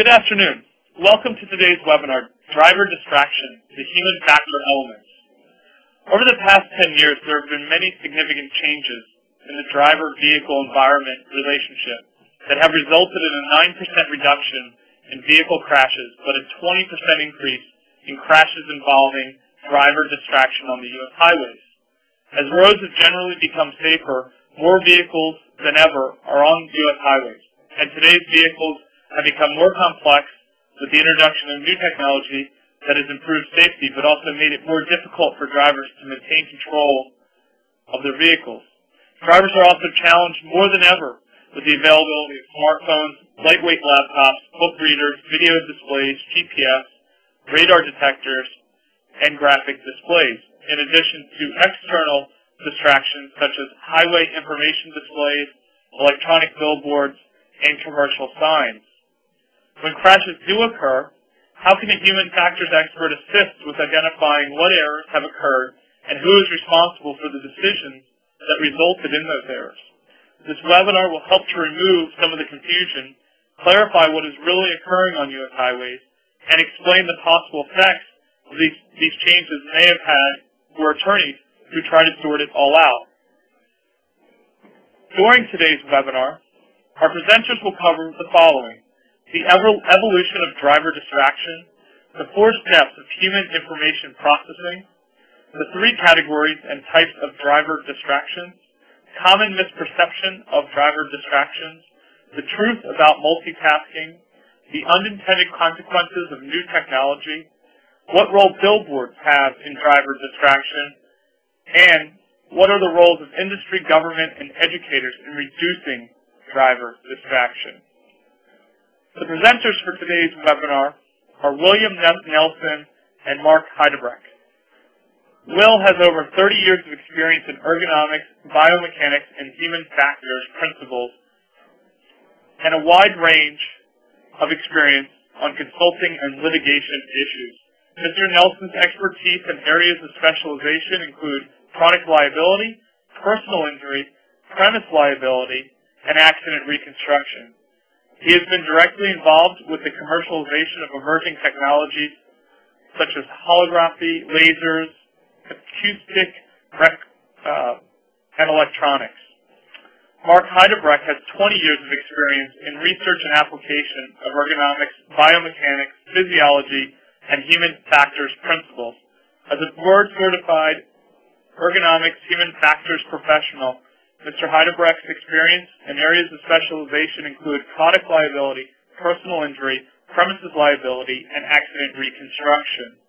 Good afternoon. Welcome to today's webinar, Driver Distraction, the Human Factor Elements. Over the past 10 years, there have been many significant changes in the driver-vehicle environment relationship that have resulted in a 9% reduction in vehicle crashes, but a 20% increase in crashes involving driver distraction on the U.S. highways. As roads have generally become safer, more vehicles than ever are on U.S. highways, and today's vehicles have become more complex with the introduction of new technology that has improved safety but also made it more difficult for drivers to maintain control of their vehicles. Drivers are also challenged more than ever with the availability of smartphones, lightweight laptops, book readers, video displays, GPS, radar detectors, and graphic displays, in addition to external distractions such as highway information displays, electronic billboards, and commercial signs. When crashes do occur, how can a human factors expert assist with identifying what errors have occurred and who is responsible for the decisions that resulted in those errors? This webinar will help to remove some of the confusion, clarify what is really occurring on U.S. highways, and explain the possible effects of these changes may have had for attorneys who try to sort it all out. During today's webinar, our presenters will cover the following: the evolution of driver distraction, the 4 steps of human information processing, the 3 categories and types of driver distractions, common misperception of driver distractions, the truth about multitasking, the unintended consequences of new technology, what role billboards have in driver distraction, and what are the roles of industry, government, and educators in reducing driver distraction. The presenters for today's webinar are William Nelson and Mark Heidebrecht. Will has over 30 years of experience in ergonomics, biomechanics, and human factors principles, and a wide range of experience on consulting and litigation issues. Mr. Nelson's expertise in areas of specialization include product liability, personal injury, premise liability, and accident reconstruction. He has been directly involved with the commercialization of emerging technologies such as holography, lasers, acoustic, and electronics. Mark Heidebrecht has 20 years of experience in research and application of ergonomics, biomechanics, physiology, and human factors principles. As a board-certified ergonomics human factors professional, Mr. Heidebrecht's experience and areas of specialization include product liability, personal injury, premises liability, and accident reconstruction.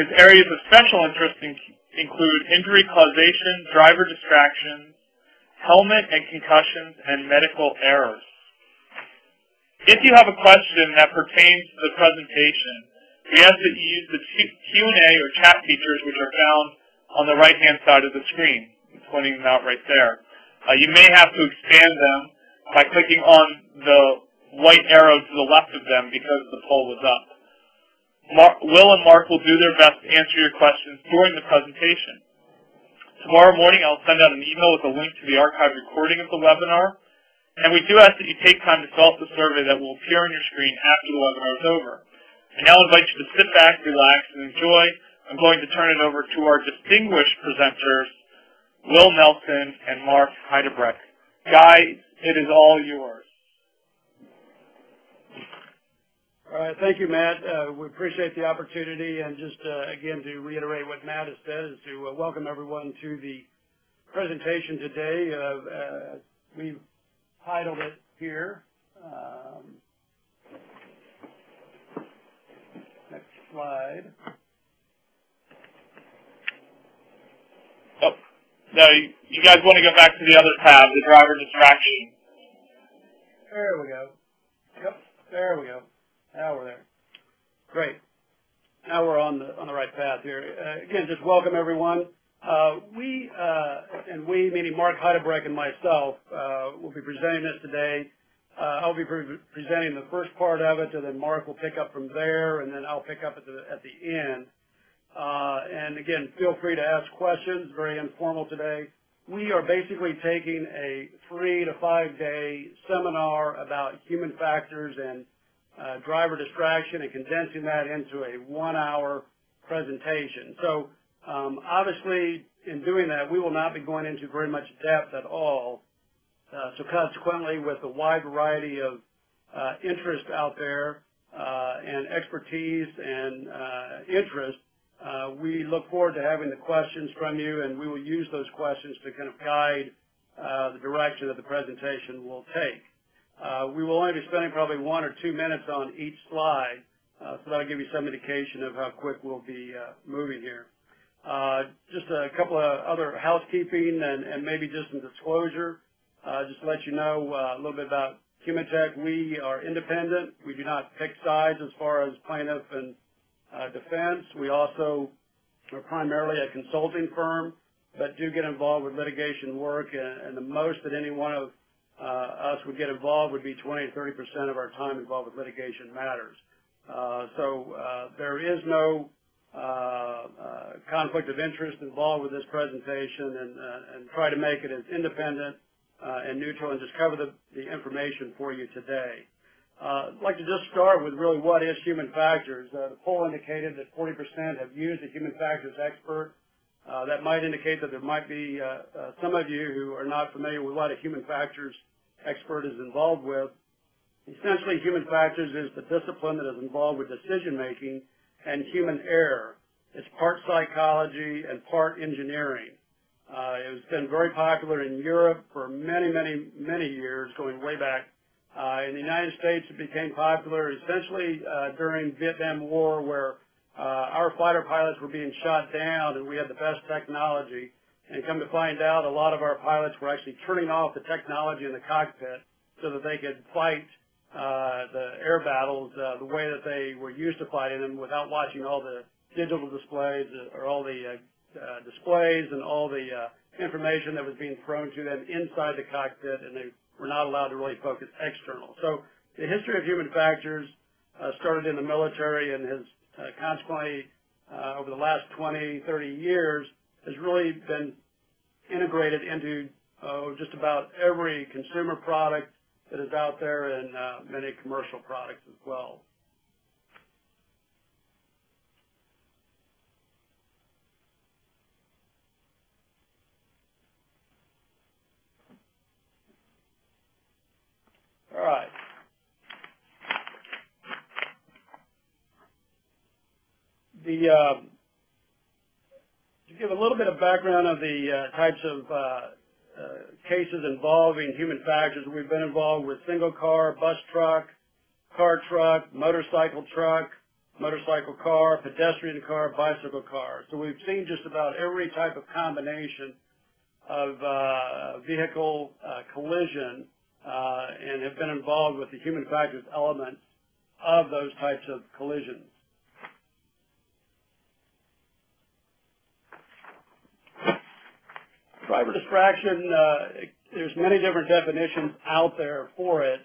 His areas of special interest include injury causation, driver distractions, helmet and concussions, and medical errors. If you have a question that pertains to the presentation, we ask that you use the Q&A or chat features which are found on the right-hand side of the screen. I'm pointing them out right there. You may have to expand them by clicking on the white arrow to the left of them because the poll was up. Will and Mark will do their best to answer your questions during the presentation. Tomorrow morning I'll send out an email with a link to the archived recording of the webinar, and we do ask that you take time to fill out the survey that will appear on your screen after the webinar is over. I now invite you to sit back, relax, and enjoy. I'm going to turn it over to our distinguished presenters, Will Nelson and Mark Heidebrecht. Guys, it is all yours. All right, thank you, Matt. We appreciate the opportunity, and just again to reiterate what Matt has said is to welcome everyone to the presentation today. We've titled it here. Next slide. Oh, no, you guys want to go back to the other tab, the driver distraction. There we go. Yep, there we go. Now we're there. Great. Now we're on the right path here. Again, just welcome everyone. We, meaning Mark Heidebrecht and myself, will be presenting this today. I'll be presenting the first part of it, and then Mark will pick up from there, and then I'll pick up at the end. And again, feel free to ask questions. Very informal today. We are basically taking a 3 to 5 day seminar about human factors and driver distraction and condensing that into a 1-hour presentation. So obviously, in doing that, we will not be going into very much depth at all. So consequently, with the wide variety of interest out there and expertise and interest, we look forward to having the questions from you, and we will use those questions to kind of guide the direction that the presentation will take. We will only be spending probably 1 or 2 minutes on each slide, so that'll give you some indication of how quick we'll be moving here. Just a couple of other housekeeping and maybe just some disclosure. Just to let you know a little bit about Human-Tech. We are independent. We do not pick sides as far as plaintiff and defense. We also are primarily a consulting firm, but do get involved with litigation work, and the most that any one of us would get involved would be 20 to 30% of our time involved with litigation matters. So there is no conflict of interest involved with this presentation, and try to make it as independent and neutral and just cover the information for you today. I'd like to just start with really what is human factors. The poll indicated that 40% have used a human factors expert. That might indicate that there might be some of you who are not familiar with what a human factors expert is involved with. Essentially, human factors is the discipline that is involved with decision making and human error. It's part psychology and part engineering. It's been very popular in Europe for many, many, many years, going way back. In the United States, it became popular essentially during Vietnam War, where our fighter pilots were being shot down and we had the best technology. And come to find out, a lot of our pilots were actually turning off the technology in the cockpit so that they could fight the air battles the way that they were used to fighting them, without watching all the digital displays or all the displays and all the information that was being thrown to them inside the cockpit, and they were not allowed to really focus external. So the history of human factors started in the military and has consequently, over the last 20, 30 years, has really been integrated into just about every consumer product that is out there, and many commercial products as well. All right. To give a little bit of background of the types of cases involving human factors, we've been involved with single car, bus truck, car truck, motorcycle car, pedestrian car, bicycle car. So we've seen just about every type of combination of vehicle collision and have been involved with the human factors elements of those types of collisions. Driver distraction, there's many different definitions out there for it.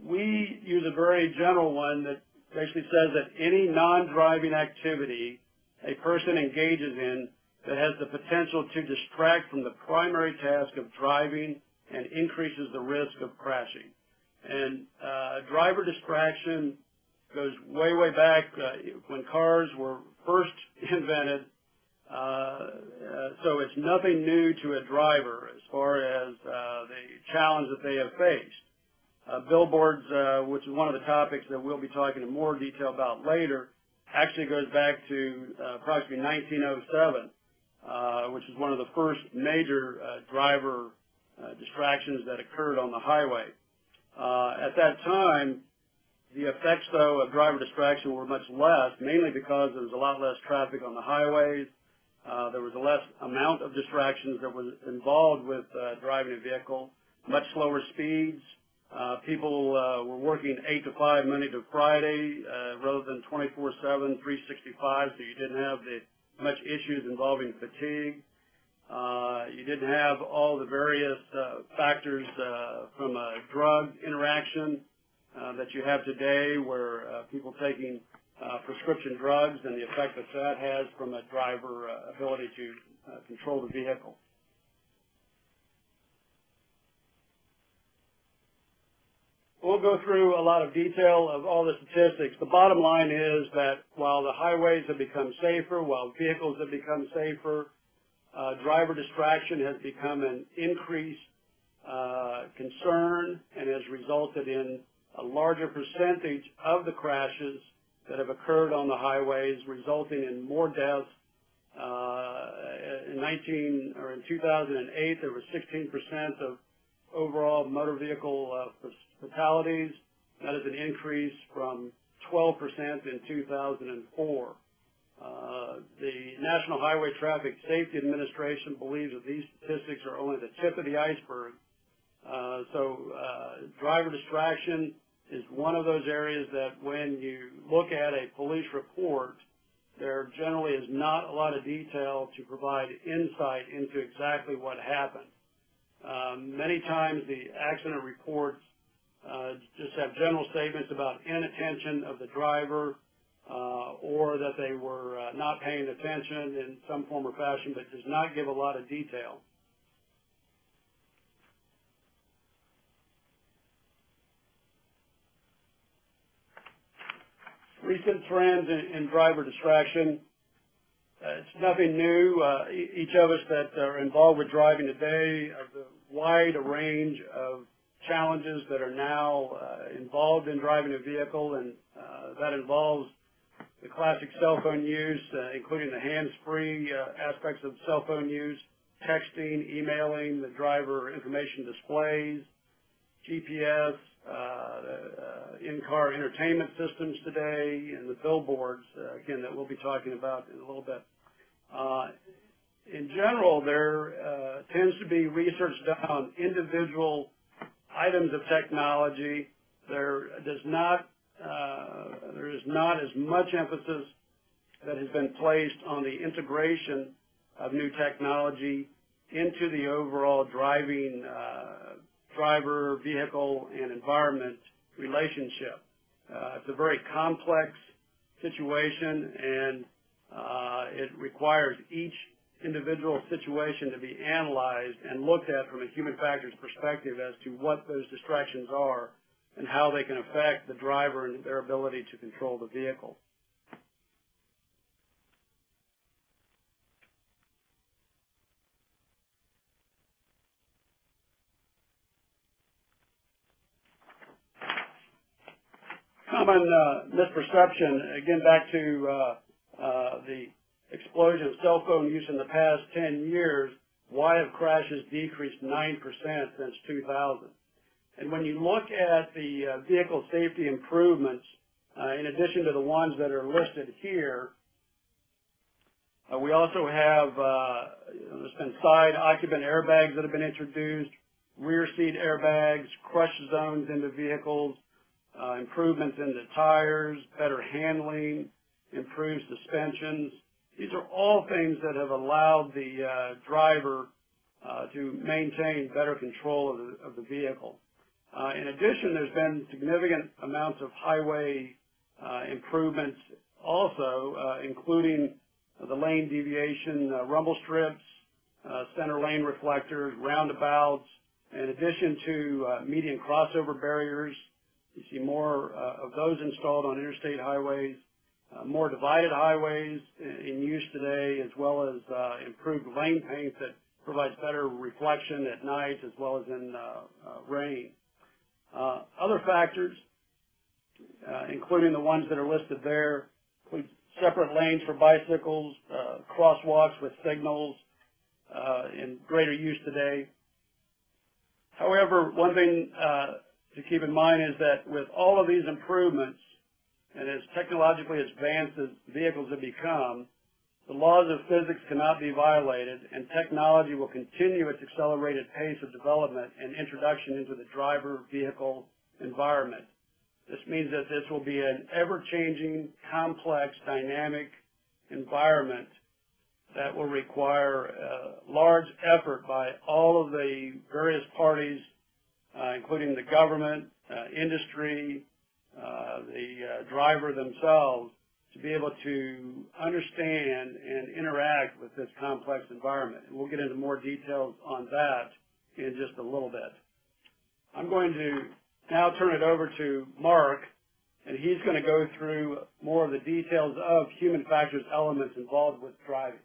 We use a very general one that basically says that any non-driving activity a person engages in that has the potential to distract from the primary task of driving and increases the risk of crashing. And driver distraction goes way, way back when cars were first invented. So it's nothing new to a driver as far as the challenge that they have faced. Billboards, which is one of the topics that we'll be talking in more detail about later, actually goes back to approximately 1907, which is one of the first major driver distractions that occurred on the highway. At that time, the effects, though, of driver distraction were much less, mainly because there was a lot less traffic on the highways. There was a less amount of distractions that was involved with driving a vehicle, much slower speeds. People were working 8 to 5 Monday to Friday rather than 24/7, 365, so you didn't have the much issues involving fatigue. You didn't have all the various factors from a drug interaction that you have today, where people taking prescription drugs and the effect that that has from a driver ability to control the vehicle. won't go through a lot of detail of all the statistics. The bottom line is that while the highways have become safer, while vehicles have become safer, driver distraction has become an increased concern and has resulted in a larger percentage of the crashes that have occurred on the highways, resulting in more deaths. In 2008, there was 16% of overall motor vehicle fatalities. That is an increase from 12% in 2004. The National Highway Traffic Safety Administration believes that these statistics are only the tip of the iceberg. Driver distraction is one of those areas that when you look at a police report, there generally is not a lot of detail to provide insight into exactly what happened. Many times the accident reports just have general statements about inattention of the driver or that they were not paying attention in some form or fashion, but does not give a lot of detail. Recent trends in driver distraction. It's nothing new. Each of us that are involved with driving today have the wide range of challenges that are now involved in driving a vehicle, and that involves the classic cell phone use, including the hands-free aspects of cell phone use, texting, emailing, the driver information displays, GPS, in-car entertainment systems today, and the billboards, again, that we'll be talking about in a little bit. In general, there tends to be research done on individual items of technology. There is not as much emphasis that has been placed on the integration of new technology into the overall driver, vehicle, and environment relationship. It's a very complex situation, and it requires each individual situation to be analyzed and looked at from a human factors perspective as to what those distractions are and how they can affect the driver and their ability to control the vehicle. Common misperception, again back to the explosion of cell phone use in the past 10 years, why have crashes decreased 9% since 2000? And when you look at the vehicle safety improvements, in addition to the ones that are listed here, we also have there's been side occupant airbags that have been introduced, rear seat airbags, crush zones into vehicles, improvements in the tires, better handling, improved suspensions. These are all things that have allowed the driver to maintain better control of the vehicle. In addition, there's been significant amounts of highway improvements also, including the lane deviation rumble strips, center lane reflectors, roundabouts, in addition to median crossover barriers. You see more of those installed on interstate highways, more divided highways in use today, as well as improved lane paint that provides better reflection at night as well as in rain. Other factors, including the ones that are listed there, include separate lanes for bicycles, crosswalks with signals in greater use today. However, one thing to keep in mind is that with all of these improvements, and as technologically advanced as vehicles have become, the laws of physics cannot be violated, and technology will continue its accelerated pace of development and introduction into the driver-vehicle environment. This means that this will be an ever-changing, complex, dynamic environment that will require large effort by all of the various parties, including the government, industry, the driver themselves, to be able to understand and interact with this complex environment. And we'll get into more details on that in just a little bit. I'm going to now turn it over to Mark, and he's going to go through more of the details of human factors elements involved with driving.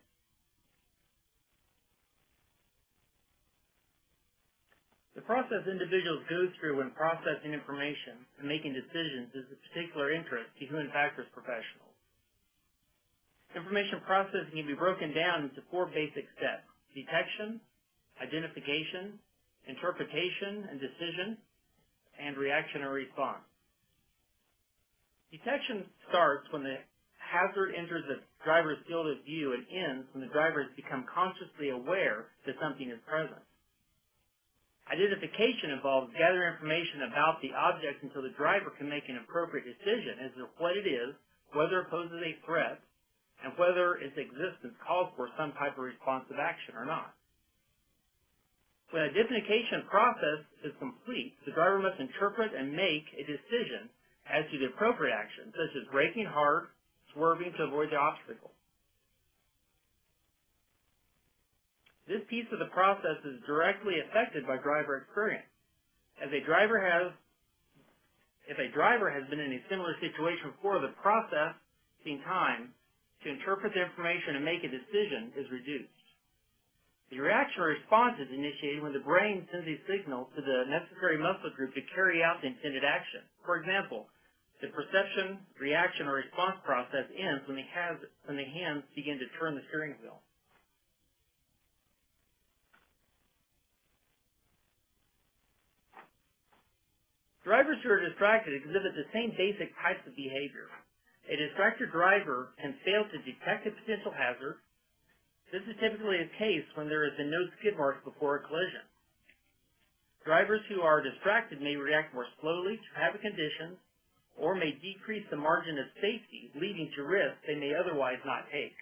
The process individuals go through when processing information and making decisions is of particular interest to human factors professionals. Information processing can be broken down into 4 basic steps: detection, identification, interpretation and decision, and reaction or response. Detection starts when the hazard enters the driver's field of view and ends when the driver has become consciously aware that something is present. Identification involves gathering information about the object until the driver can make an appropriate decision as to what it is, whether it poses a threat, and whether its existence calls for some type of responsive action or not. When the identification process is complete, the driver must interpret and make a decision as to the appropriate action, such as braking hard, swerving to avoid the obstacle. This piece of the process is directly affected by driver experience. If a driver has been in a similar situation before, the processing time to interpret the information and make a decision is reduced. The reaction or response is initiated when the brain sends a signal to the necessary muscle group to carry out the intended action. For example, the perception, reaction, or response process ends when the hands begin to turn the steering wheel. Drivers who are distracted exhibit the same basic types of behavior. A distracted driver can fail to detect a potential hazard. This is typically the case when there has been no skid marks before a collision. Drivers who are distracted may react more slowly to traffic conditions or may decrease the margin of safety, leading to risks they may otherwise not take.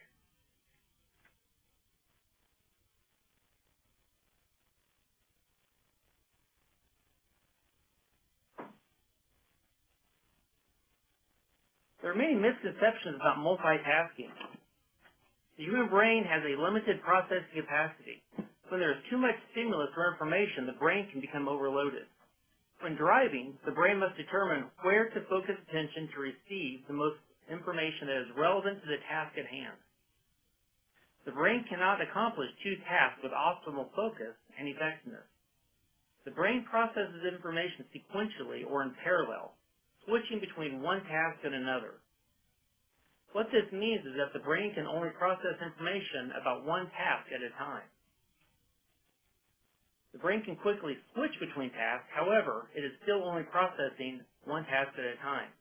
There are many misconceptions about multitasking. The human brain has a limited processing capacity. When there is too much stimulus or information, the brain can become overloaded. When driving, the brain must determine where to focus attention to receive the most information that is relevant to the task at hand. The brain cannot accomplish 2 tasks with optimal focus and effectiveness. The brain processes information sequentially or in parallel, switching between one task and another. What this means is that the brain can only process information about one task at a time. The brain can quickly switch between tasks, however, it is still only processing one task at a time.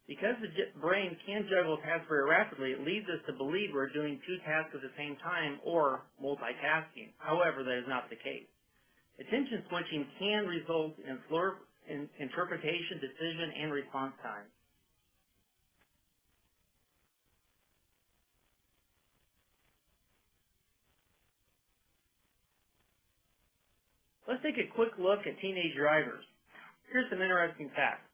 Because the brain can juggle tasks very rapidly, it leads us to believe we're doing 2 tasks at the same time or multitasking. However, that is not the case. Attention switching can result in slower interpretation, decision, and response time. Let's take a quick look at teenage drivers. Here's some interesting facts.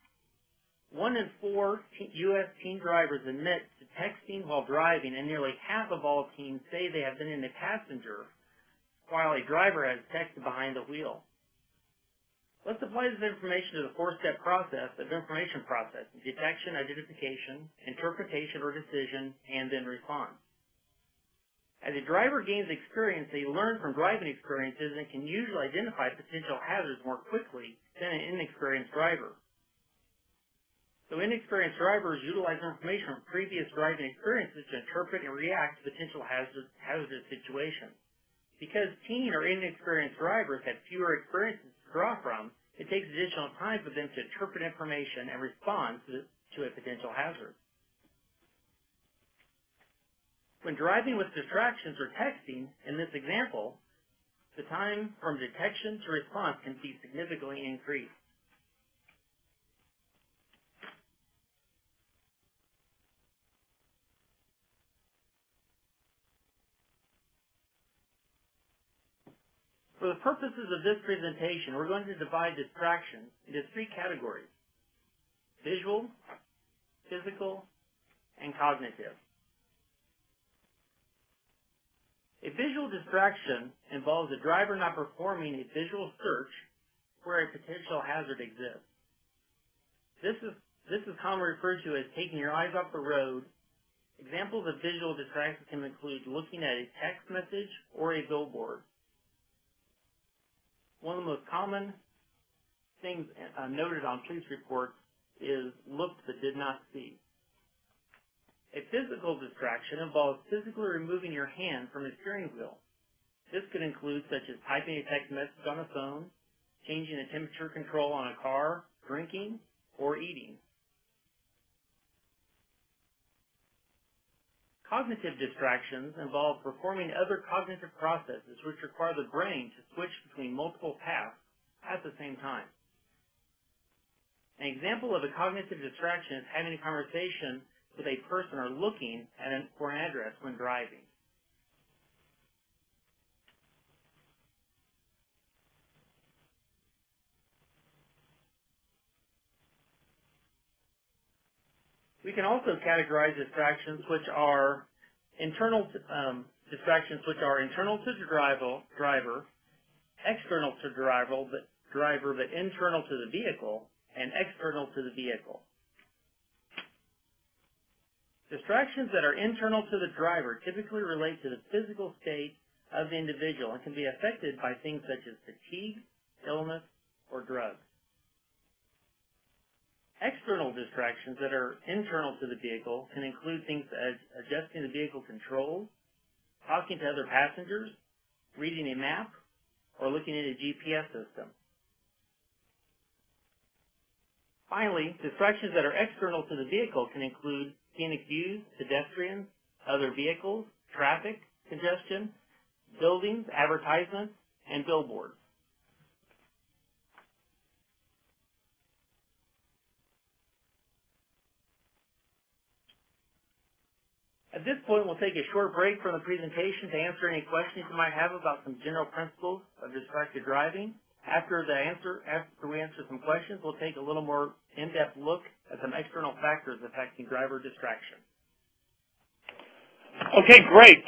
1 in 4 U.S. teen drivers admit to texting while driving, and nearly half of all teens say they have been in the passenger while a driver has texted behind the wheel. Let's apply this information to the 4-step process of information processing: detection, identification, interpretation or decision, and then response. As a driver gains experience, they learn from driving experiences and can usually identify potential hazards more quickly than an inexperienced driver. So inexperienced drivers utilize information from previous driving experiences to interpret and react to potential hazardous situations. Because teen or inexperienced drivers have fewer experiences to draw from, it takes additional time for them to interpret information and respond to a potential hazard. When driving with distractions or texting, in this example, the time from detection to response can be significantly increased. For the purposes of this presentation, we're going to divide distractions into 3 categories: visual, physical, and cognitive. A visual distraction involves a driver not performing a visual search where a potential hazard exists. This is commonly referred to as taking your eyes off the road. Examples of visual distractions can include looking at a text message or a billboard. One of the most common things noted on police reports is looked but did not see. A physical distraction involves physically removing your hand from a steering wheel. This could include such as typing a text message on a phone, changing a temperature control on a car, drinking, or eating. Cognitive distractions involve performing other cognitive processes which require the brain to switch between multiple tasks at the same time. An example of a cognitive distraction is having a conversation with a person or looking for an address when driving. We can also categorize distractions which are internal to the driver, external to the driver but internal to the vehicle, and external to the vehicle. Distractions that are internal to the driver typically relate to the physical state of the individual and can be affected by things such as fatigue, illness, or drugs. External distractions that are internal to the vehicle can include things as adjusting the vehicle controls, talking to other passengers, reading a map, or looking at a GPS system. Finally, distractions that are external to the vehicle can include scenic views, pedestrians, other vehicles, traffic, congestion, buildings, advertisements, and billboards. At this point, we'll take a short break from the presentation to answer any questions you might have about some general principles of distracted driving. After we answer some questions, we'll take a little more in-depth look at some external factors affecting driver distraction. Okay, great.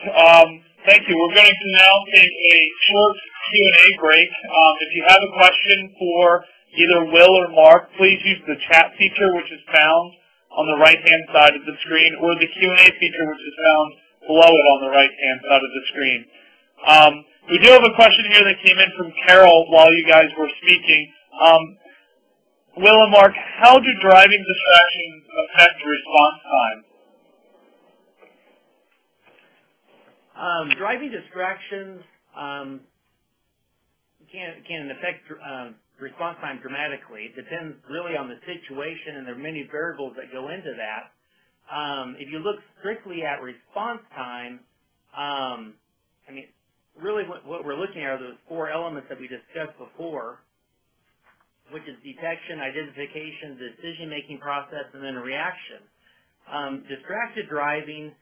Thank you. We're going to now take a short Q&A break. If you have a question for either Will or Mark, please use the chat feature, which is found on the right-hand side of the screen, or the Q&A feature, which is found below it on the right-hand side of the screen. We do have a question here that came in from Carol while you guys were speaking. Will and Mark, how do driving distractions affect response time? Driving distractions can affect response time dramatically. It depends really on the situation, and there are many variables that go into that. If you look strictly at response time, really what we're looking at are those four elements that we discussed before, which is detection, identification, decision-making process, and then reaction. Distracted driving,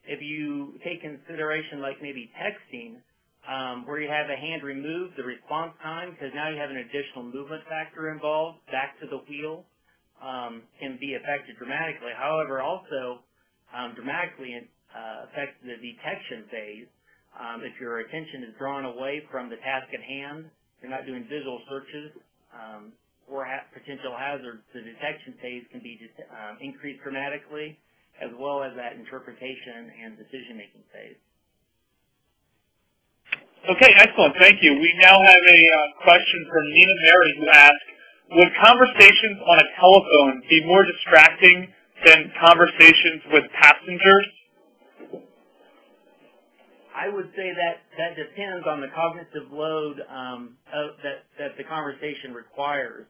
if you take consideration like maybe texting, where you have a hand removed, the response time, because now you have an additional movement factor involved, back to the wheel, can be affected dramatically. However, also dramatically affects the detection phase. If your attention is drawn away from the task at hand, you're not doing visual searches or potential hazards, the detection phase can be increased dramatically, as well as that interpretation and decision-making phase. Okay, excellent. Thank you. We now have a question from Nina Mary who asks, would conversations on a telephone be more distracting than conversations with passengers? I would say that depends on the cognitive load that the conversation requires.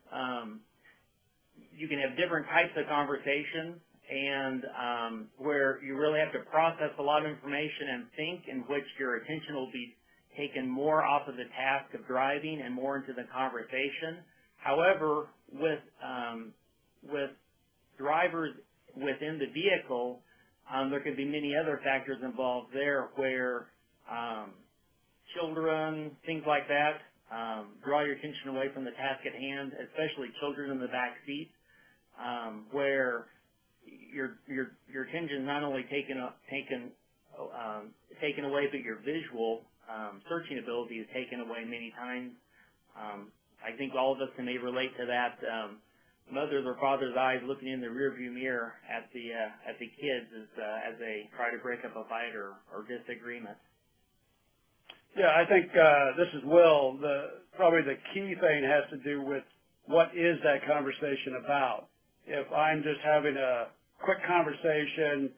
You can have different types of conversations, and where you really have to process a lot of information and think, in which your attention will be taken more off of the task of driving and more into the conversation. However, with drivers within the vehicle, there could be many other factors involved there, where children, things like that, draw your attention away from the task at hand, especially children in the back seat, where your attention is not only taken away, but your visual searching ability is taken away many times. I think all of us may relate to that. Mother's or father's eyes looking in the rearview mirror at the kids as they try to break up a fight or disagreement. Yeah, I think this is Will. Probably the key thing has to do with what is that conversation about. If I'm just having a quick conversation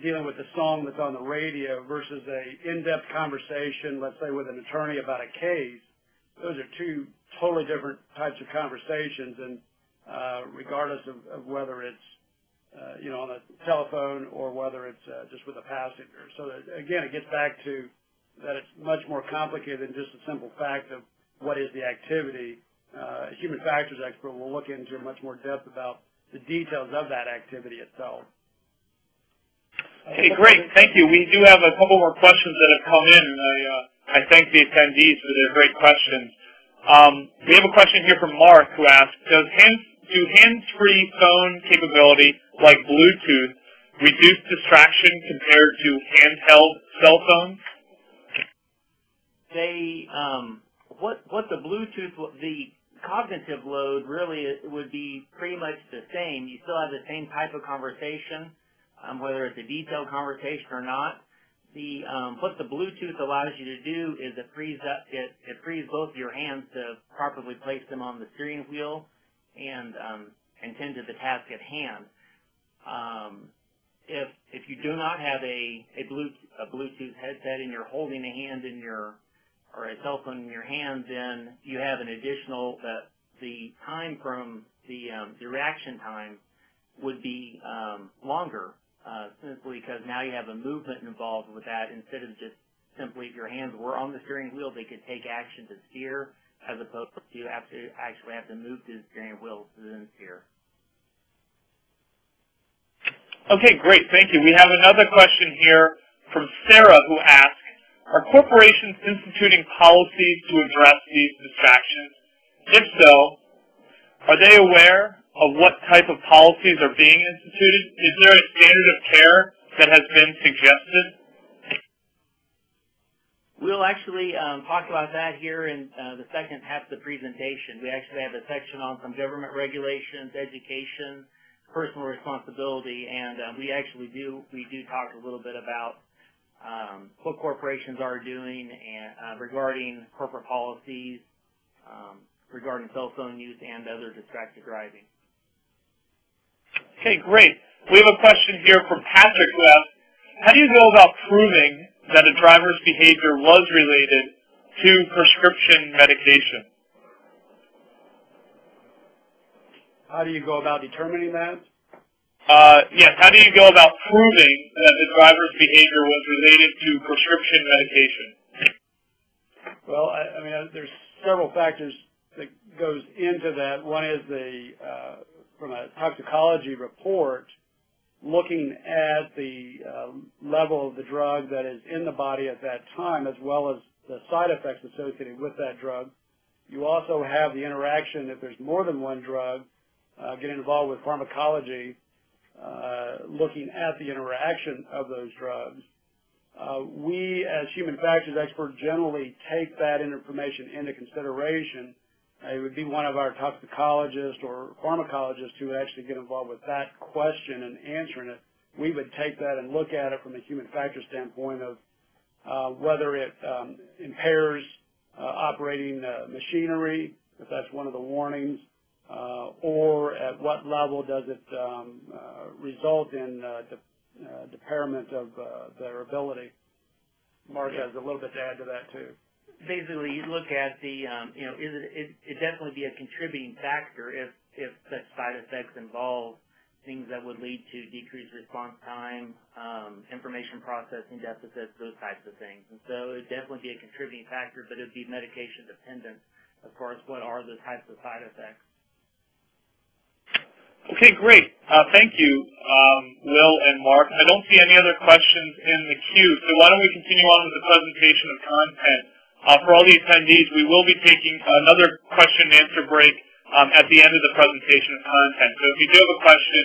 dealing with the song that's on the radio versus a in-depth conversation, let's say with an attorney about a case, those are two totally different types of conversations, and regardless of whether it's on the telephone or whether it's just with a passenger. So again, it gets back to that it's much more complicated than just a simple fact of what is the activity. A human factors expert will look into much more depth about the details of that activity itself. Okay, great. Thank you. We do have a couple more questions that have come in, and I thank the attendees for their great questions. We have a question here from Mark who asks, do hands-free phone capability like Bluetooth reduce distraction compared to handheld cell phones? What the Bluetooth, the cognitive load really would be pretty much the same. You still have the same type of conversation, whether it's a detailed conversation or not. What the Bluetooth allows you to do is it frees both your hands to properly place them on the steering wheel and tend to the task at hand. If you do not have a Bluetooth headset and you're holding a hand in or a cell phone in your hand, then you have an additional, the time from the reaction time would be longer, simply because now you have a movement involved with that instead of just simply if your hands were on the steering wheel, they could take action to steer, as opposed to actually have to move to the steering wheel to then steer. Okay, great. Thank you. We have another question here from Sarah who asks, are corporations instituting policies to address these distractions? If so, are they aware of what type of policies are being instituted? Is there a standard of care that has been suggested? We'll actually talk about that here in the second half of the presentation. We actually have a section on some government regulations, education, personal responsibility, and we do talk a little bit about what corporations are doing and regarding corporate policies, regarding cell phone use and other distracted driving. Okay, great. We have a question here from Patrick who asks, how do you go about proving that a driver's behavior was related to prescription medication? How do you go about determining that? Yes, how do you go about proving that the driver's behavior was related to prescription medication? Well, I mean, there's several factors that goes into that. One is from a toxicology report, looking at the level of the drug that is in the body at that time, as well as the side effects associated with that drug. You also have the interaction, if there's more than one drug, getting involved with pharmacology, looking at the interaction of those drugs. We, as human factors experts, generally take that information into consideration. It would be one of our toxicologists or pharmacologists who would actually get involved with that question and answering it. We would take that and look at it from a human factor standpoint of whether it impairs operating machinery, if that's one of the warnings, or at what level does it result in depairment of their ability. Mark has a little bit to add to that too. Basically, you look at the, it definitely be a contributing factor if such side effects involve things that would lead to decreased response time, information processing deficits, those types of things. And so it would definitely be a contributing factor, but it would be medication dependent as far as what are the types of side effects. Okay, great. Thank you, Will and Mark. I don't see any other questions in the queue, so why don't we continue on with the presentation of content. For all the attendees, we will be taking another question and answer break at the end of the presentation of content. So if you do have a question,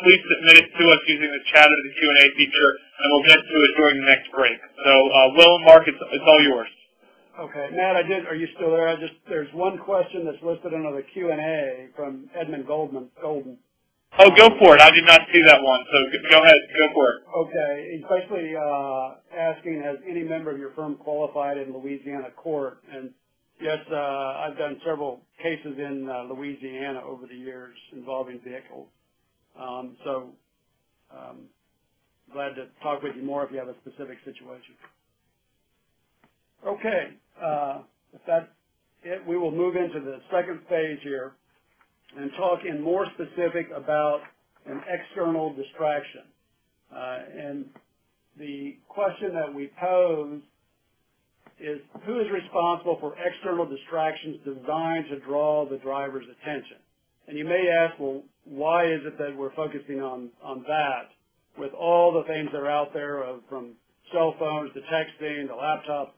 please submit it to us using the chat or the Q&A feature, and we'll get to it during the next break. So Will and Mark, it's all yours. Okay, Matt, are you still there? There's one question that's listed under the Q&A from Edmund Golden. Oh, go for it. I did not see that one, so go ahead. Go for it. Okay. He's basically asking, has any member of your firm qualified in Louisiana court? And yes, I've done several cases in Louisiana over the years involving vehicles. Glad to talk with you more if you have a specific situation. Okay. If that's it, we will move into the second phase here and talk in more specific about an external distraction. And the question that we pose is, who is responsible for external distractions designed to draw the driver's attention? And you may ask, well, why is it that we're focusing on that with all the things that are out there from cell phones to texting to laptops?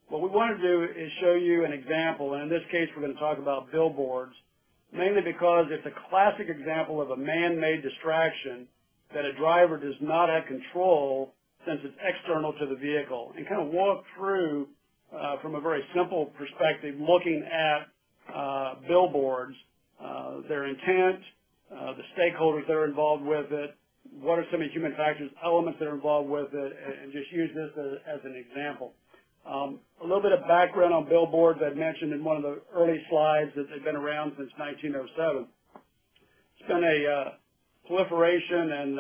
What we want to do is show you an example, and in this case we're going to talk about billboards, mainly because it's a classic example of a man-made distraction that a driver does not have control since it's external to the vehicle, and kind of walk through from a very simple perspective looking at billboards, their intent, the stakeholders that are involved with it, what are some of the human factors, elements that are involved with it, and just use this as an example. A little bit of background on billboards. I'd mentioned in one of the early slides that they've been around since 1907. It's been a proliferation and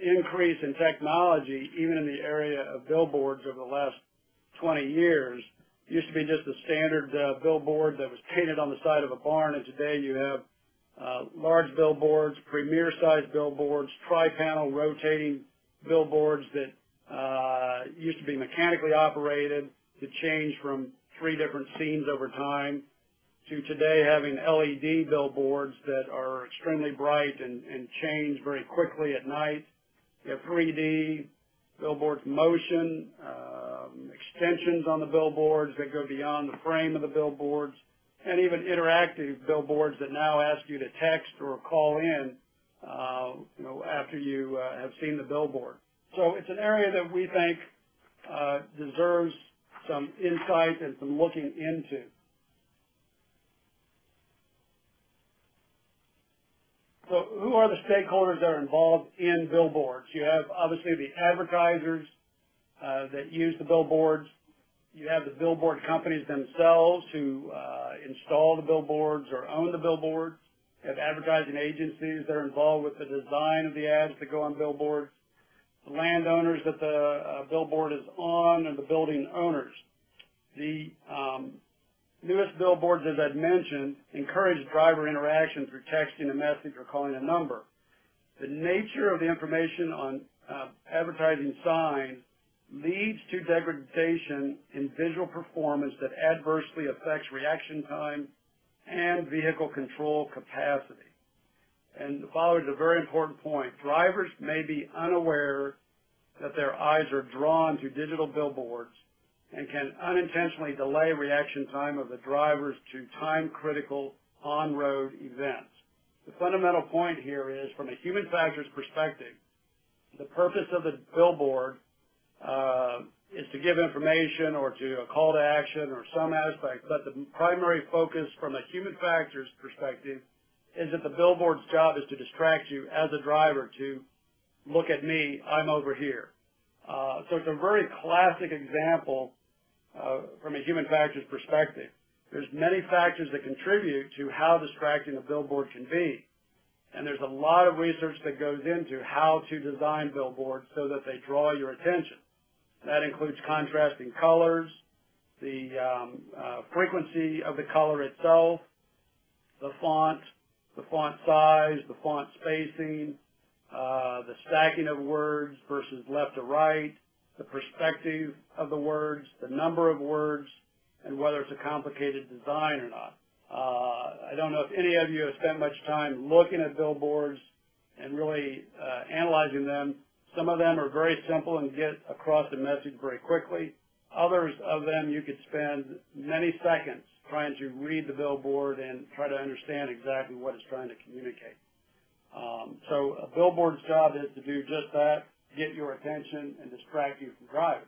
increase in technology, even in the area of billboards over the last 20 years. It used to be just a standard billboard that was painted on the side of a barn, and today you have large billboards, premier-sized billboards, tri-panel rotating billboards that used to be mechanically operated, to change from 3 different scenes over time, to today having LED billboards that are extremely bright and change very quickly at night. You have 3D billboards, motion, extensions on the billboards that go beyond the frame of the billboards, and even interactive billboards that now ask you to text or call in after you have seen the billboard. So it's an area that we think deserves some insight and some looking into. So who are the stakeholders that are involved in billboards? You have obviously the advertisers that use the billboards. You have the billboard companies themselves who install the billboards or own the billboards. You have advertising agencies that are involved with the design of the ads that go on billboards. The landowners that the billboard is on, and the building owners. The newest billboards, as I'd mentioned, encourage driver interaction through texting a message or calling a number. The nature of the information on advertising signs leads to degradation in visual performance that adversely affects reaction time and vehicle control capacity. And the following is a very important point. Drivers may be unaware that their eyes are drawn to digital billboards and can unintentionally delay reaction time of the drivers to time-critical on-road events. The fundamental point here is, from a human factors perspective, the purpose of the billboard is to give information or to a call to action or some aspect, but the primary focus from a human factors perspective is that the billboard's job is to distract you as a driver to look at me, I'm over here. So it's a very classic example from a human factors perspective. There's many factors that contribute to how distracting a billboard can be. And there's a lot of research that goes into how to design billboards so that they draw your attention. That includes contrasting colors, the frequency of the color itself, the font size, the font spacing, the stacking of words versus left to right, the perspective of the words, the number of words, and whether it's a complicated design or not. I don't know if any of you have spent much time looking at billboards and really analyzing them. Some of them are very simple and get across the message very quickly. Others of them you could spend many seconds trying to read the billboard and try to understand exactly what it's trying to communicate. So a billboard's job is to do just that, get your attention and distract you from driving.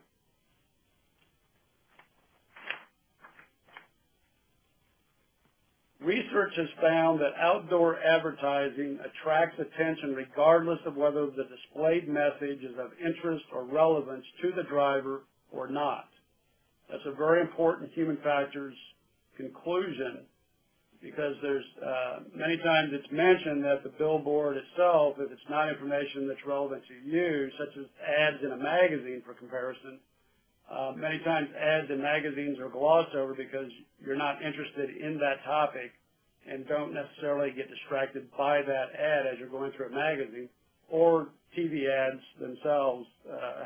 Research has found that outdoor advertising attracts attention regardless of whether the displayed message is of interest or relevance to the driver or not. That's a very important human factors conclusion, because there's many times it's mentioned that the billboard itself, if it's not information that's relevant to you, such as ads in a magazine for comparison, many times ads in magazines are glossed over because you're not interested in that topic and don't necessarily get distracted by that ad as you're going through a magazine, or TV ads themselves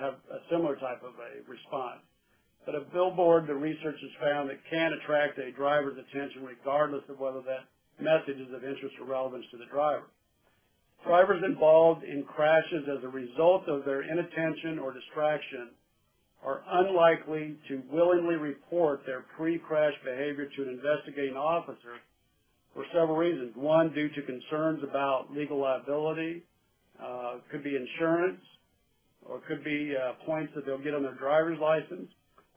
have a similar type of a response. But a billboard, the research has found, that can attract a driver's attention regardless of whether that message is of interest or relevance to the driver. Drivers involved in crashes as a result of their inattention or distraction are unlikely to willingly report their pre-crash behavior to an investigating officer for several reasons. One, due to concerns about legal liability, could be insurance, or could be points that they'll get on their driver's license,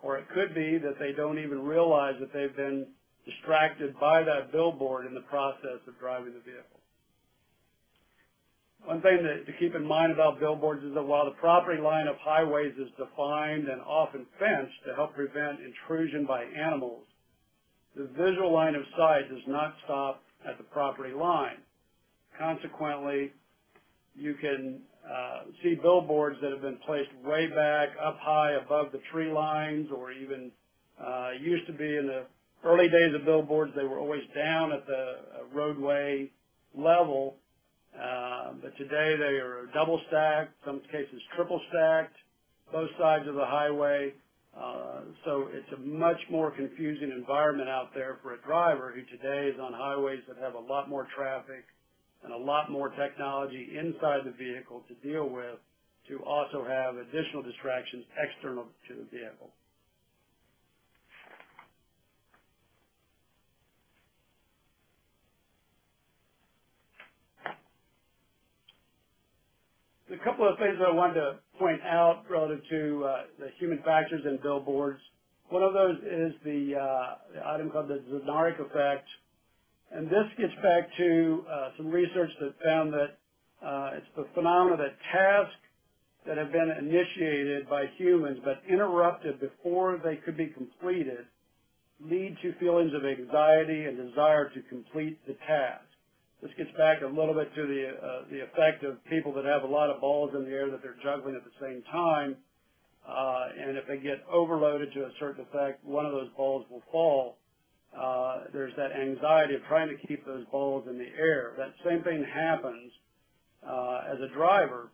or it could be that they don't even realize that they've been distracted by that billboard in the process of driving the vehicle. One thing to keep in mind about billboards is that while the property line of highways is defined and often fenced to help prevent intrusion by animals, the visual line of sight does not stop at the property line. Consequently, you can see billboards that have been placed way back, up high above the tree lines, or even used to be in the early days of billboards, they were always down at the roadway level. But today they are double stacked, some cases triple stacked, both sides of the highway. So it's a much more confusing environment out there for a driver who today is on highways that have a lot more traffic and a lot more technology inside the vehicle to deal with, to also have additional distractions external to the vehicle. A couple of things that I wanted to point out relative to the human factors in billboards. One of those is the item called the Zenaric effect. And this gets back to some research that found that it's the phenomena that tasks that have been initiated by humans but interrupted before they could be completed lead to feelings of anxiety and desire to complete the task. This gets back a little bit to the effect of people that have a lot of balls in the air that they're juggling at the same time. And if they get overloaded to a certain effect, one of those balls will fall. There's that anxiety of trying to keep those balls in the air. That same thing happens as a driver,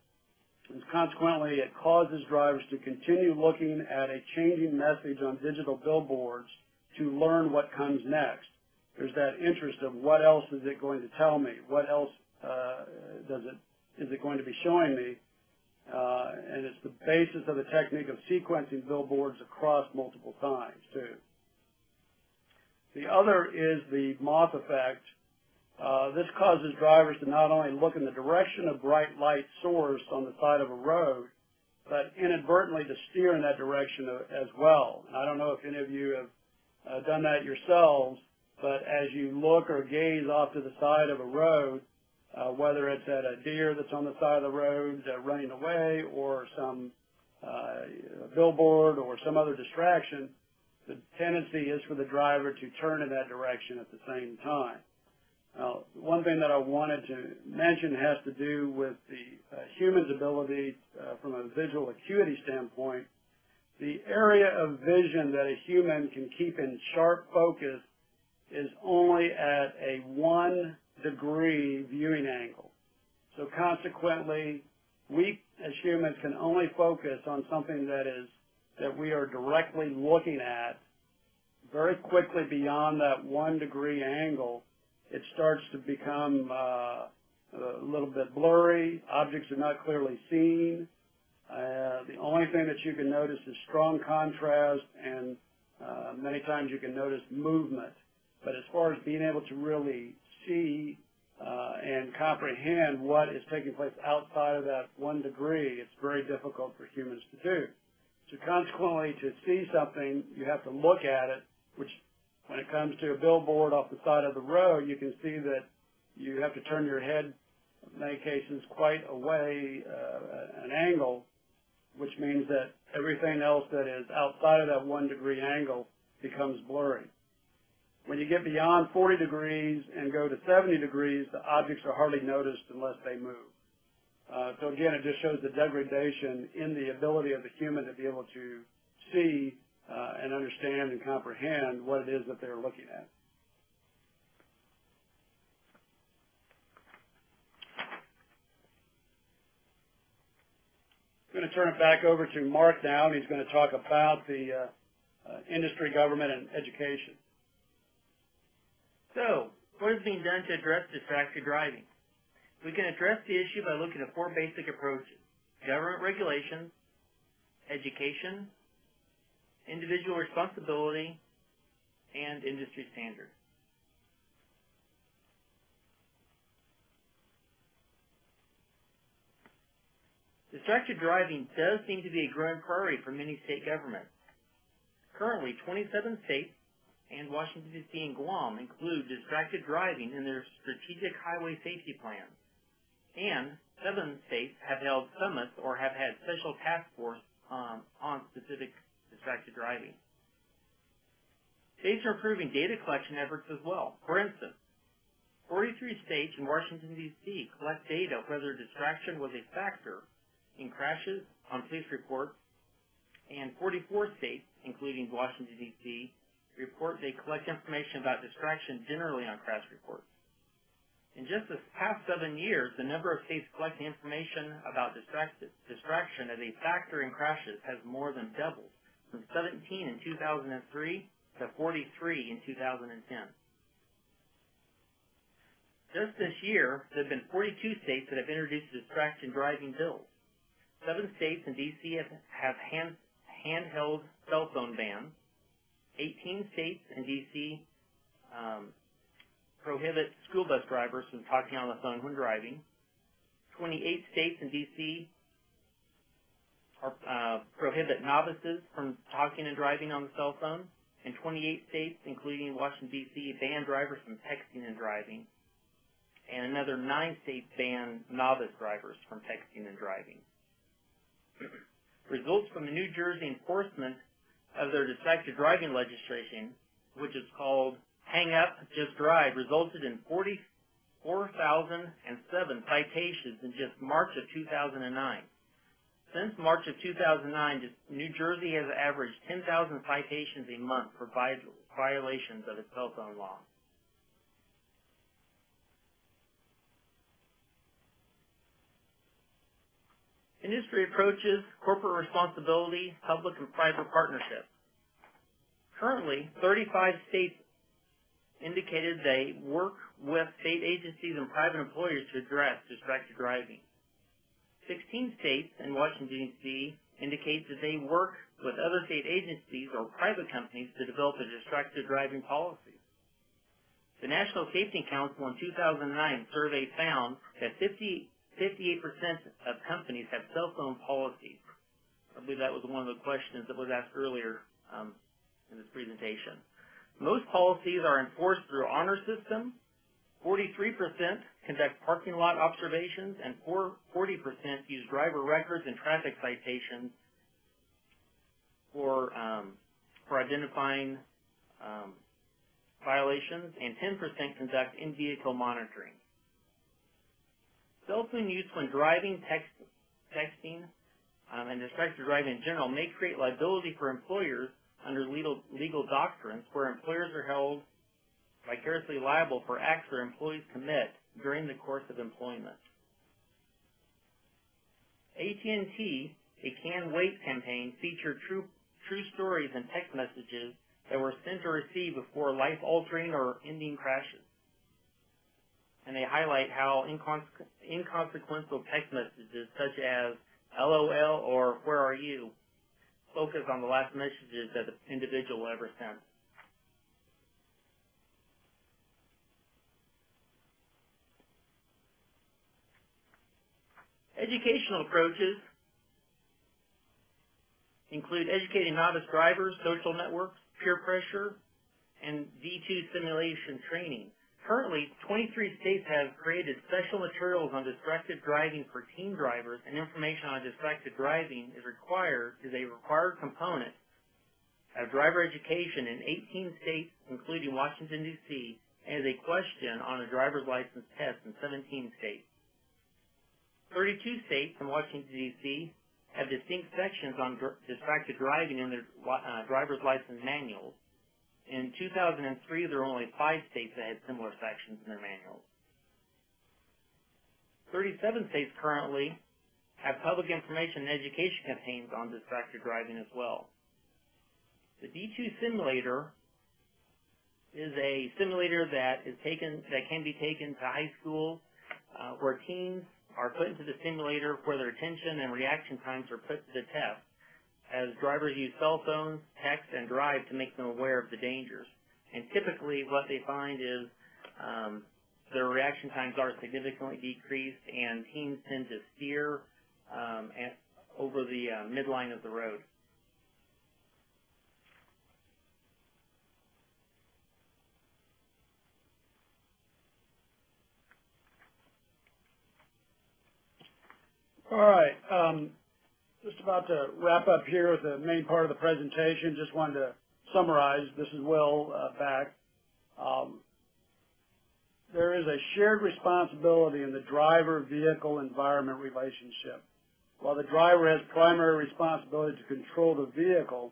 and consequently it causes drivers to continue looking at a changing message on digital billboards to learn what comes next. There's that interest of what else is it going to tell me? What else is it going to be showing me? And it's the basis of the technique of sequencing billboards across multiple times, too. The other is the moth effect. This causes drivers to not only look in the direction of bright light source on the side of a road, but inadvertently to steer in that direction as well. And I don't know if any of you have done that yourselves, but as you look or gaze off to the side of a road, whether it's at a deer that's on the side of the road running away, or some billboard or some other distraction, the tendency is for the driver to turn in that direction at the same time. Now, one thing that I wanted to mention has to do with the human's ability from a visual acuity standpoint. The area of vision that a human can keep in sharp focus is only at a 1 degree viewing angle. So consequently, we as humans can only focus on something that we are directly looking at. Very quickly beyond that 1 degree angle, it starts to become a little bit blurry. Objects are not clearly seen. The only thing that you can notice is strong contrast, and many times you can notice movement. But as far as being able to really see and comprehend what is taking place outside of that 1 degree, it's very difficult for humans to do. So consequently, to see something, you have to look at it, which When it comes to a billboard off the side of the road, you can see that you have to turn your head, in many cases, quite away, an angle, which means that everything else that is outside of that 1-degree angle becomes blurry. When you get beyond 40 degrees and go to 70 degrees, the objects are hardly noticed unless they move. So again, it just shows the degradation in the ability of the human to be able to see and understand and comprehend what it is that they're looking at. I'm going to turn it back over to Mark now, and he's going to talk about the industry, government, and education. So, what is being done to address distracted driving? We can address the issue by looking at 4 basic approaches: government regulations, education, individual responsibility, and industry standards. Distracted driving does seem to be a growing priority for many state governments. Currently, 27 states and Washington, D.C. and Guam include distracted driving in their strategic highway safety plans. And 7 states have held summits or have had special task force on specific distracted driving. States are improving data collection efforts as well. For instance, 43 states and Washington, D.C. collect data whether distraction was a factor in crashes on police reports, and 44 states, including Washington, D.C., report they collect information about distraction generally on crash reports. In just the past 7 years, the number of states collecting information about distraction as a factor in crashes has more than doubled, from 17 in 2003 to 43 in 2010. Just this year, there have been 42 states that have introduced distraction driving bills. 7 states and D.C. have handheld cell phone bans. 18 states and D.C. Prohibit school bus drivers from talking on the phone when driving. 28 states and D.C. Prohibit novices from talking and driving on the cell phone. And 28 states, including Washington, D.C., ban drivers from texting and driving. And another 9 states ban novice drivers from texting and driving. Results from the New Jersey enforcement of their distracted driving legislation, which is called Hang Up, Just Drive, resulted in 44,007 citations in just March of 2009. Since March of 2009, New Jersey has averaged 10,000 citations a month for violations of its cell phone law. Industry approaches, corporate responsibility, public and private partnerships. Currently, 35 states indicated they work with state agencies and private employers to address distracted driving. 16 states and Washington, D.C. indicate that they work with other state agencies or private companies to develop a distracted driving policy. The National Safety Council in 2009 survey found that 58% of companies have cell phone policies. I believe that was one of the questions that was asked earlier in this presentation. Most policies are enforced through honor system. 43% conduct parking lot observations, and 40% use driver records and traffic citations for identifying violations, and 10% conduct in-vehicle monitoring. Cell phone use when driving, texting, and distracted driving in general may create liability for employers under legal doctrines where employers are held vicariously liable for acts their employees commit during the course of employment. AT&T, a Can't Wait campaign, featured true stories and text messages that were sent or received before life-altering or ending crashes. And they highlight how inconsequential text messages such as LOL or where are you focus on the last messages that the individual ever sent. Educational approaches include educating novice drivers, social networks, peer pressure, and D2 simulation training. Currently, 23 states have created special materials on distracted driving for teen drivers, and information on distracted driving is a required component of driver education in 18 states, including Washington, D.C., and is a question on a driver's license test in 17 states. 32 states and Washington, D.C. have distinct sections on distracted driving in their driver's license manuals. In 2003, there were only 5 states that had similar sections in their manuals. 37 states currently have public information and education campaigns on distracted driving as well. The D2 simulator is a simulator that can be taken to high schools where teens are put into the simulator where their attention and reaction times are put to the test, as drivers use cell phones, text, and drive to make them aware of the dangers. And typically what they find is their reaction times are significantly decreased, and teens tend to steer over the midline of the road. All right. Just about to wrap up here with the main part of the presentation. Just wanted to summarize. This is Will back. There is a shared responsibility in the driver-vehicle environment relationship. While the driver has primary responsibility to control the vehicle,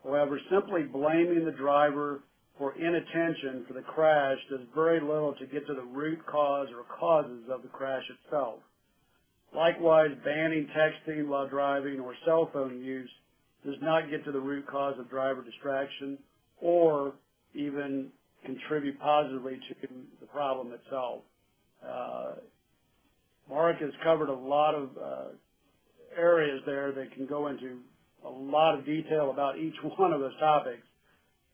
however, simply blaming the driver for inattention for the crash does very little to get to the root cause or causes of the crash itself. Likewise, banning texting while driving or cell phone use does not get to the root cause of driver distraction or even contribute positively to the problem itself. Mark has covered a lot of areas there that can go into a lot of detail about each one of those topics,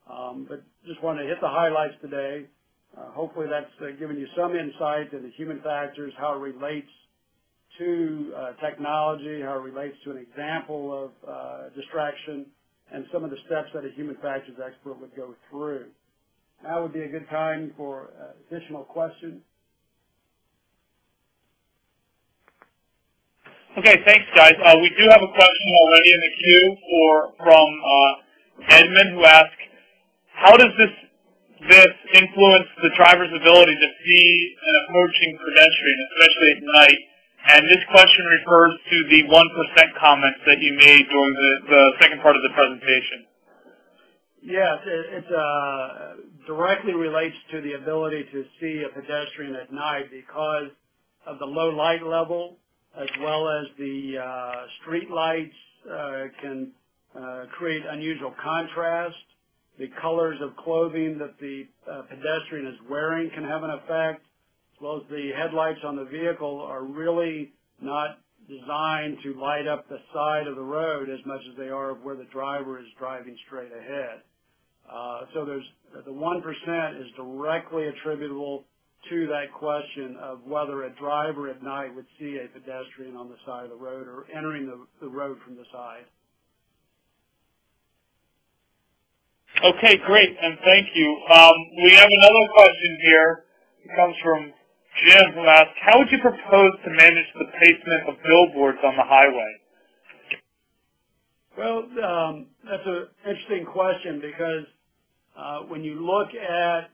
but just wanted to hit the highlights today. Hopefully that's given you some insight into human factors, how it relates to technology, how it relates to an example of distraction, and some of the steps that a human factors expert would go through. Now would be a good time for additional questions. Okay, thanks, guys. We do have a question already in the queue from Edmund, who asks, how does this influence the driver's ability to see an approaching pedestrian, especially at night? And this question refers to the 1% comments that you made during the second part of the presentation. Yes, it directly relates to the ability to see a pedestrian at night because of the low light level, as well as the street lights can create unusual contrast. The colors of clothing that the pedestrian is wearing can have an effect, as well as the headlights on the vehicle are really not designed to light up the side of the road as much as they are of where the driver is driving straight ahead. So there's the 1% is directly attributable to that question of whether a driver at night would see a pedestrian on the side of the road or entering the road from the side. Okay, great, and thank you. We have another question here. It comes from Jim, who asks, how would you propose to manage the placement of billboards on the highway? Well, that's an interesting question because when you look at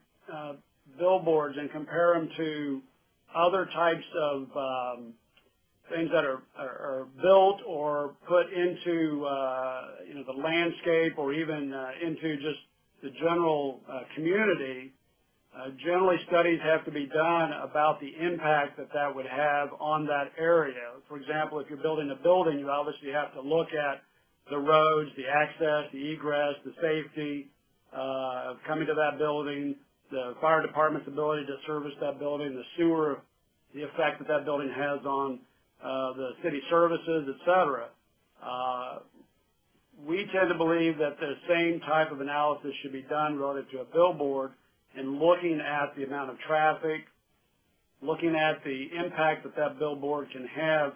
billboards and compare them to other types of things that are built or put into the landscape or even into just the general community, generally studies have to be done about the impact that would have on that area. For example, if you're building a building, you obviously have to look at the roads, the access, the egress, the safety of coming to that building, the fire department's ability to service that building, the sewer, the effect that building has on the city services, et cetera. We tend to believe that the same type of analysis should be done relative to a billboard and looking at the amount of traffic, looking at the impact that billboard can have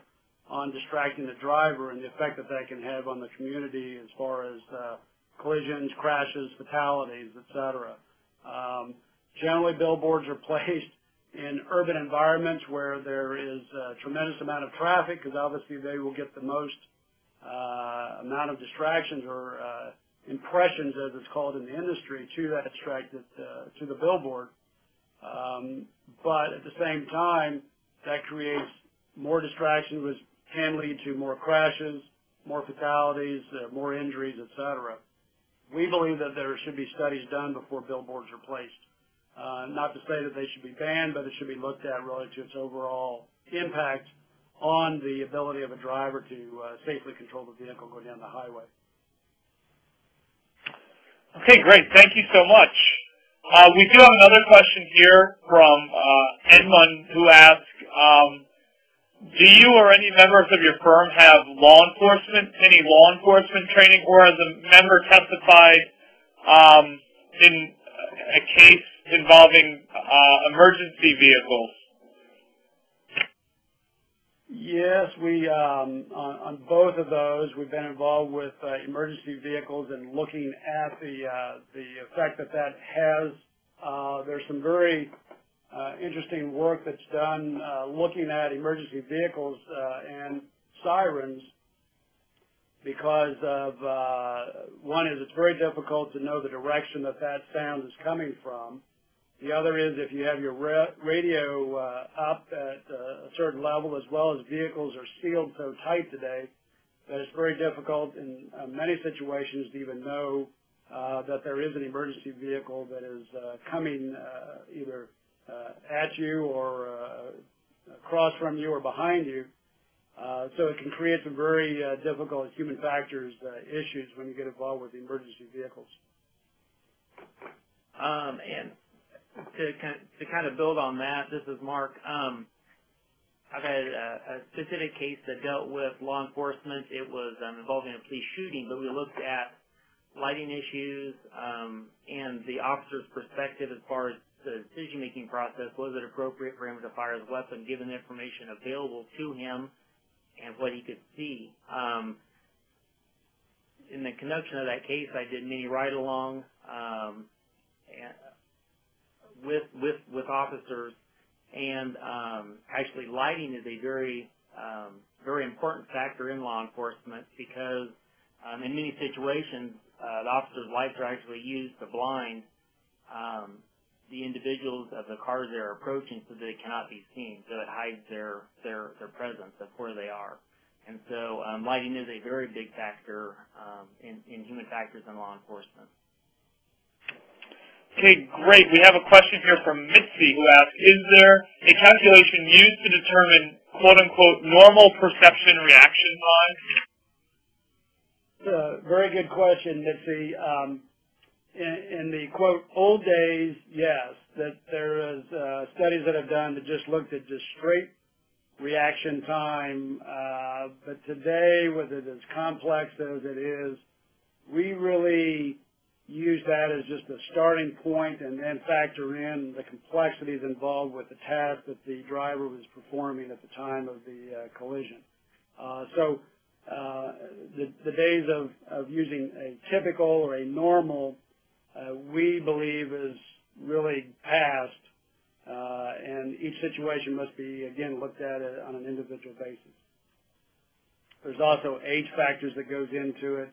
on distracting the driver and the effect that can have on the community as far as collisions, crashes, fatalities, etc. Generally, billboards are placed in urban environments where there is a tremendous amount of traffic, because obviously they will get the most amount of distractions or impressions, as it's called in the industry, to that to the billboard. But at the same time, that creates more distractions, which can lead to more crashes, more fatalities, more injuries, etc. We believe that there should be studies done before billboards are placed. Not to say that they should be banned, but it should be looked at relative to its overall impact on the ability of a driver to safely control the vehicle going down the highway. Okay, great. Thank you so much. We do have another question here from Edmund, who asks, do you or any members of your firm have any law enforcement training, or has a member testified in a case involving emergency vehicles? Yes, we on both of those, we've been involved with emergency vehicles and looking at the effect that has. There's some very interesting work that's done looking at emergency vehicles and sirens, because of one is it's very difficult to know the direction that sound is coming from. The other is if you have your radio up at a certain level, as well as vehicles are sealed so tight today that it's very difficult in many situations to even know that there is an emergency vehicle that is coming either at you or across from you or behind you. So it can create some very difficult human factors issues when you get involved with emergency vehicles. And to kind of build on that, this is Mark. I've had a specific case that dealt with law enforcement. It was involving a police shooting, but we looked at lighting issues and the officer's perspective as far as the decision-making process. Was it appropriate for him to fire his weapon given the information available to him and what he could see? In the conduction of that case, I did many ride-along with officers, and actually lighting is a very important factor in law enforcement, because in many situations the officer's lights are actually used to blind the individuals of the cars they're approaching so that they cannot be seen, so it hides their presence of where they are. And so lighting is a very big factor in human factors in law enforcement. Okay, great. We have a question here from Mitzi, who asks, is there a calculation used to determine, quote-unquote, normal perception reaction time? It's a very good question, Mitzi. In the, quote, old days, yes, that there is studies that have done that just looked at just straight reaction time. But today, with it as complex as it is, we really use that as just a starting point and then factor in the complexities involved with the task that the driver was performing at the time of the collision. So the days of using a typical or a normal, we believe is really past, and each situation must be, again, looked at on an individual basis. There's also age factors that goes into it.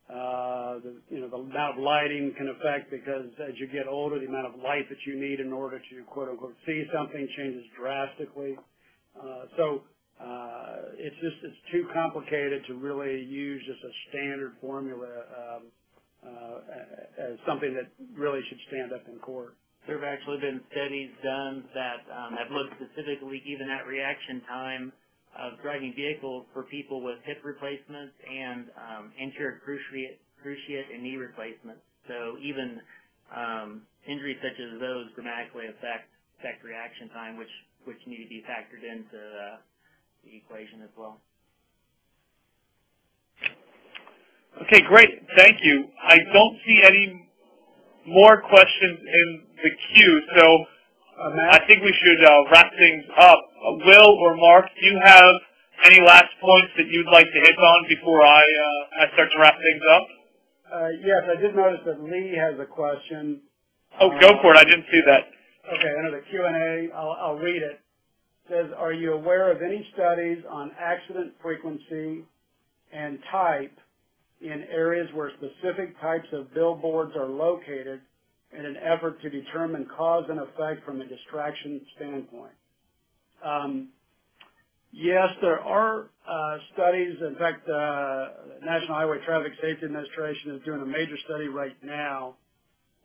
The amount of lighting can affect, because as you get older, the amount of light that you need in order to, quote unquote, see something changes drastically. It's too complicated to really use just a standard formula as something that really should stand up in court. There have actually been studies done that have looked specifically even at reaction time of driving vehicles for people with hip replacements and anterior cruciate and knee replacements. So even injuries such as those dramatically affect reaction time, which need to be factored into the equation as well. Okay, great. Thank you. I don't see any more questions in the queue, so I think we should wrap things up. Will or Mark, do you have any last points that you'd like to hit on before I start to wrap things up? Yes, I did notice that Lee has a question. Oh, go for it. I didn't see that. Okay, under the Q&A, I'll read it. It says, are you aware of any studies on accident frequency and type in areas where specific types of billboards are located in an effort to determine cause and effect from a distraction standpoint? Yes, there are studies. In fact, the National Highway Traffic Safety Administration is doing a major study right now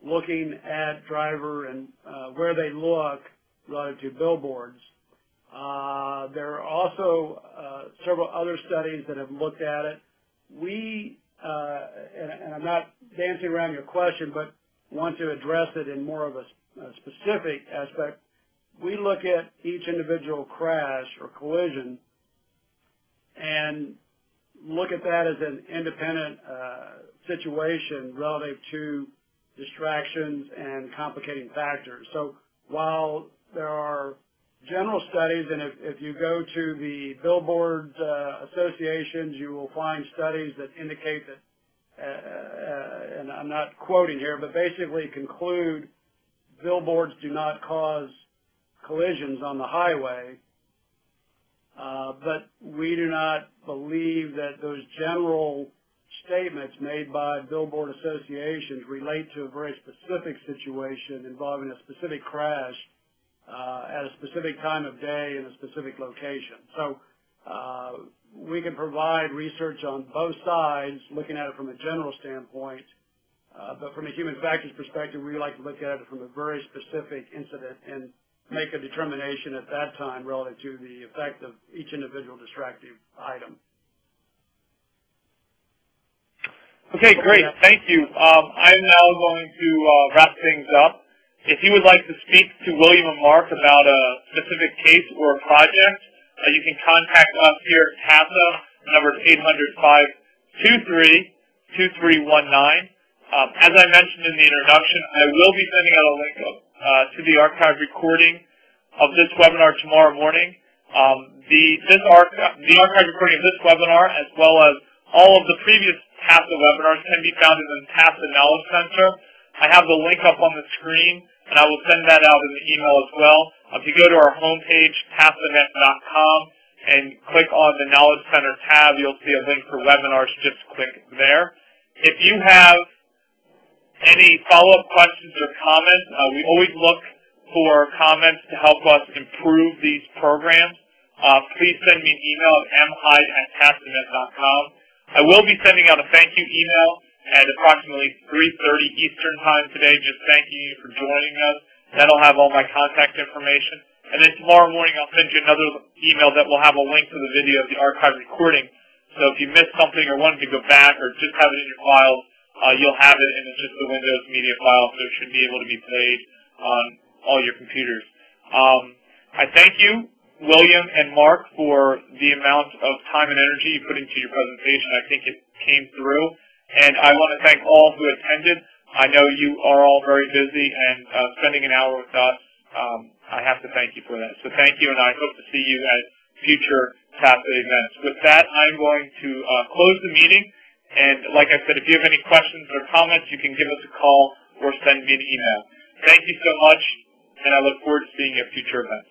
looking at driver and where they look relative to billboards. There are also several other studies that have looked at it. We, and I'm not dancing around your question, but want to address it in more of a specific aspect. We look at each individual crash or collision and look at that as an independent situation relative to distractions and complicating factors. So while there are general studies, and if you go to the Billboards associations, you will find studies that indicate that, and I'm not quoting here, but basically conclude billboards do not cause collisions on the highway, but we do not believe that those general statements made by billboard associations relate to a very specific situation involving a specific crash at a specific time of day in a specific location. So we can provide research on both sides, looking at it from a general standpoint, but from a human factors perspective, we like to look at it from a very specific incident and make a determination at that time relative to the effect of each individual distractive item. Okay, great. Thank you. I'm now going to wrap things up. If you would like to speak to William and Mark about a specific case or a project, you can contact us here at TASA. The number is 800-523-2319. As I mentioned in the introduction, I will be sending out a link to the archive recording of this webinar tomorrow morning. The archive recording of this webinar, as well as all of the previous TASA webinars, can be found in the TASA Knowledge Center. I have the link up on the screen, and I will send that out in the email as well. If you go to our homepage, tasanet.com, and click on the Knowledge Center tab, you'll see a link for webinars. Just click there. If you have any follow-up questions or comments, we always look for comments to help us improve these programs. Please send me an email at mhyde@tasanet.com. I will be sending out a thank you email at approximately 3:30 Eastern Time today, just thanking you for joining us. That'll have all my contact information. And then tomorrow morning I'll send you another email that will have a link to the video of the archive recording. So if you missed something or wanted to go back or just have it in your files, you'll have it, and it's just the Windows media file, so it should be able to be played on all your computers. I thank you, William and Mark, for the amount of time and energy you put into your presentation. I think it came through. And I want to thank all who attended. I know you are all very busy, and spending an hour with us, I have to thank you for that. So thank you, and I hope to see you at future TASA events. With that, I'm going to close the meeting. And like I said, if you have any questions or comments, you can give us a call or send me an email. Thank you so much, and I look forward to seeing you at future events.